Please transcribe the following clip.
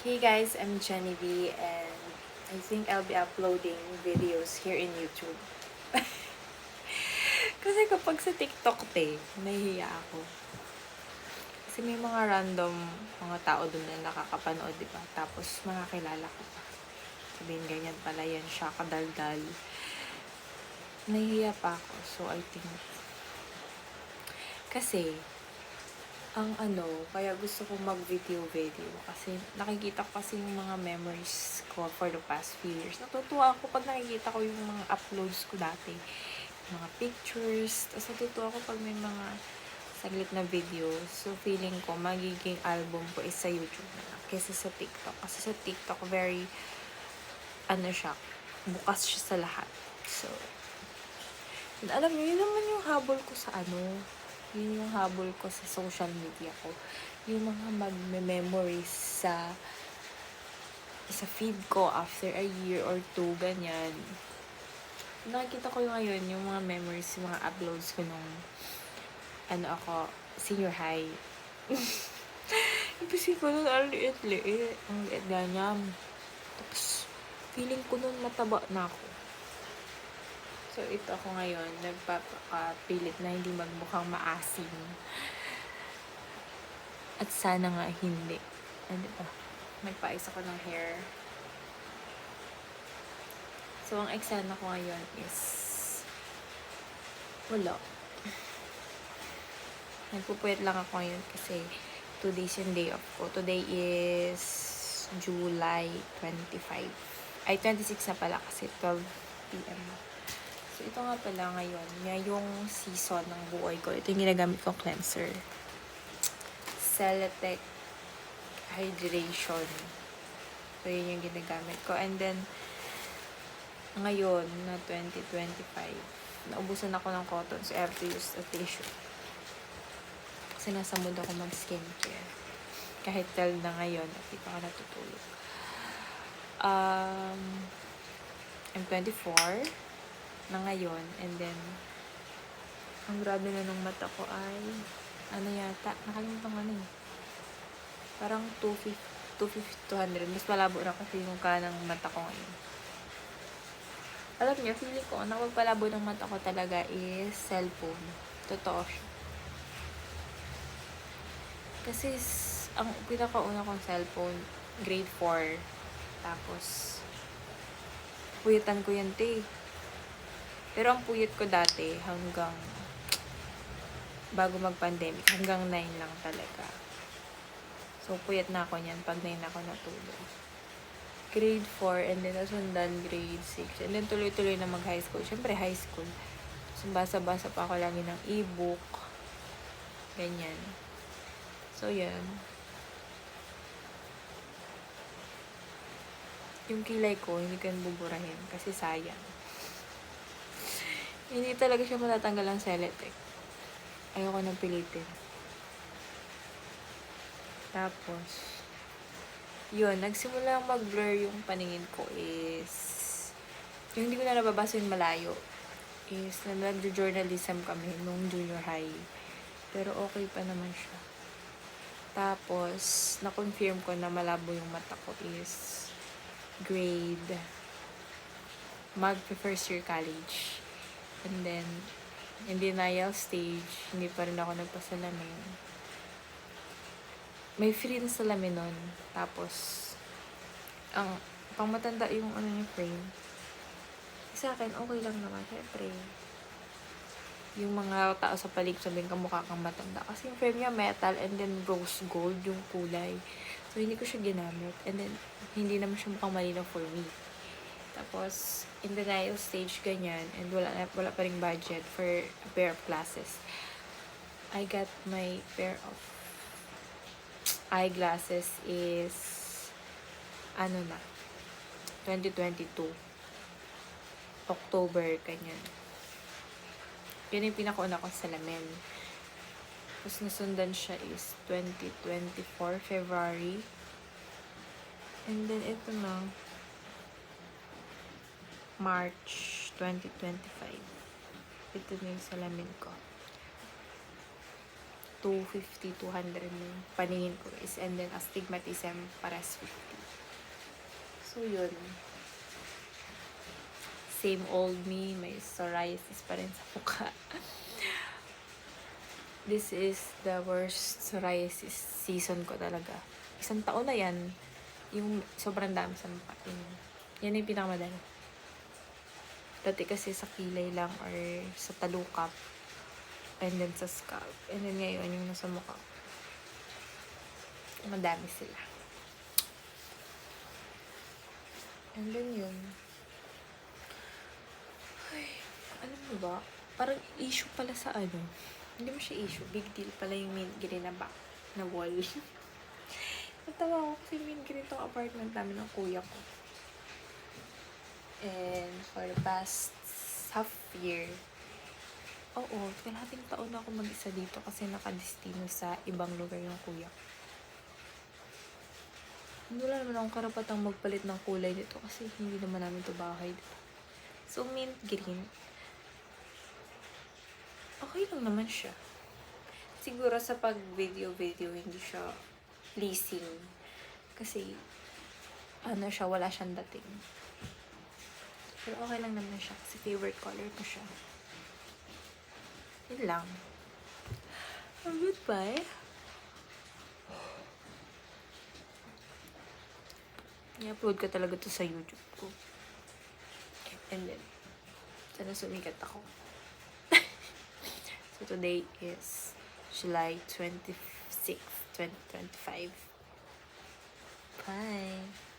Hey guys, I'm Jenny B and I think I'll be uploading videos here in YouTube. Kasi kapag sa TikTok nahihiya ako. Kasi may mga random mga tao dun na nakakapanood, diba? Tapos mga kilala ko pa. Sabihin ganyan pala yan siya, kadaldal. Nahihiya pa ako. So I think kasi kaya gusto ko mag-video kasi nakikita ko kasi yung mga memories ko for the past few years. Natutuwa ako pag nakikita ko yung mga uploads ko dati. Mga pictures. Tapos natutuwa ako pag may mga saglit na video. So, feeling ko, magiging album ko is sa YouTube na lang. Kesa sa TikTok. Kasi sa TikTok, very, bukas siya sa lahat. So, alam niyo, yun naman yung habol ko sa yun yung habol ko sa social media ko. Yung mga mag-memories sa feed ko after a year or two, ganyan. Nakikita ko yung ngayon, yung mga memories, yung mga uploads ko nung, senior high. Kasi ko nun, ang liit-liit. Ang liit ganyan. Tapos, feeling ko nun mataba na ako. So, ito ako ngayon, nagpapapilit na hindi magmukhang maasim. At sana nga hindi. Diba? Nagpaayos ako ng hair. So, ang eksena ko ngayon is wala. Nagpupuyat lang ako ngayon kasi 2 days yung day off ko. Today is July 25. Ay, 26 na pala kasi 12 p.m. So, ito nga pala ngayon. Ngayong season ng buhay ko. Ito yung ginagamit kong cleanser. Celetec Hydration. So, yun yung ginagamit ko. And then, ngayon na 2025, naubusan ako ng cotton. So, I have to use a tissue. Kasi nasa mood ako mag-skincare. Kahit 12 na ngayon, at di pa ako natutulog. I'm 24 na ngayon. And then, ang grabe na nung mata ko ay, nakalimutan ko parang 200. Mas malabo na kasi yung kanang mata ko ngayon. Alam niyo, feeling ko, ang napagpalabo ng mata ko talaga is cellphone. Totoo siya. Kasi, ang pinakauna kong cellphone, grade 4. Tapos, puyitan ko yan, Pero ang puyit ko dati, hanggang, bago mag-pandemic, hanggang 9 lang talaga. So, puyat na ako niyan pag 9 ako natulog. Grade 4, and then nasundan grade 6. And then tuloy-tuloy na mag-high school. Siyempre, high school. So, basa-basa pa ako lagi ng e-book. Ganyan. So, yan. Yung kilay ko, hindi ko yan buburahin kasi sayang. Hindi talaga siya matatanggal ang Celetec. Ayoko nang pilitin. Tapos, yun, nagsimula mag-blur yung paningin ko is, yung hindi ko na nababasa yung malayo, is nag-journalism kami nung junior high. Pero okay pa naman siya. Tapos, na-confirm ko na malabo yung mata ko is grade mag-first year college. And then, in denial stage, hindi pa rin ako nagpasalamin. May free na salamin nun. Tapos, ang pang matanda yung yung frame. Sa akin, okay lang naman. Siyempre, yung mga tao sa paligid sabihin ka mukha kang matanda. Kasi yung frame niya metal and then rose gold yung kulay. So, hindi ko siya ginamit. And then, hindi naman siya mukhang malinaw for me. Tapos, in the denial stage, ganyan. And wala pa ring budget for a pair of glasses. I got my pair of eyeglasses is 2022 October, ganyan. Yun yung pinakauna kong salamin. Tapos nasundan siya is 2024 February. And then ito na March 2025. Ito na yung salamin ko. 250, 200 yung paningin ko guys. And then, astigmatism, pares 50. So, yun. Same old me, may psoriasis pa rin sa mukha. This is the worst psoriasis season ko talaga. Isang taon na yan, yung sobrang dami sa mukha. Yan yung pinakamadali. Dati kasi sa kilay lang or sa talukap. And then sa scalp. And then ngayon yung nasa mukha. Madami sila. And then yun. Ay, alam mo ba? Parang issue pala sa ano. Hindi mo siya issue. Big deal pala yung main green na back na wall. Natawa ko kasi main green itong apartment namin ng kuya ko. And for the past half year, kalahating taon na ako mag-isa dito kasi nakadestino sa ibang lugar yung kuya ko. Wala naman akong karapatang magpalit ng kulay dito kasi hindi naman namin ito bahay dito. So, mint green. Okay lang naman siya. Siguro sa pag-video hindi siya pleasing. Kasi, wala siyang dating. Pero okay lang naman siya kasi favorite color ko siya. Yun lang. Goodbye. I-upload ko talaga to sa YouTube ko. And then, sana sumikat ako. So, today is July 26, 2025. Bye!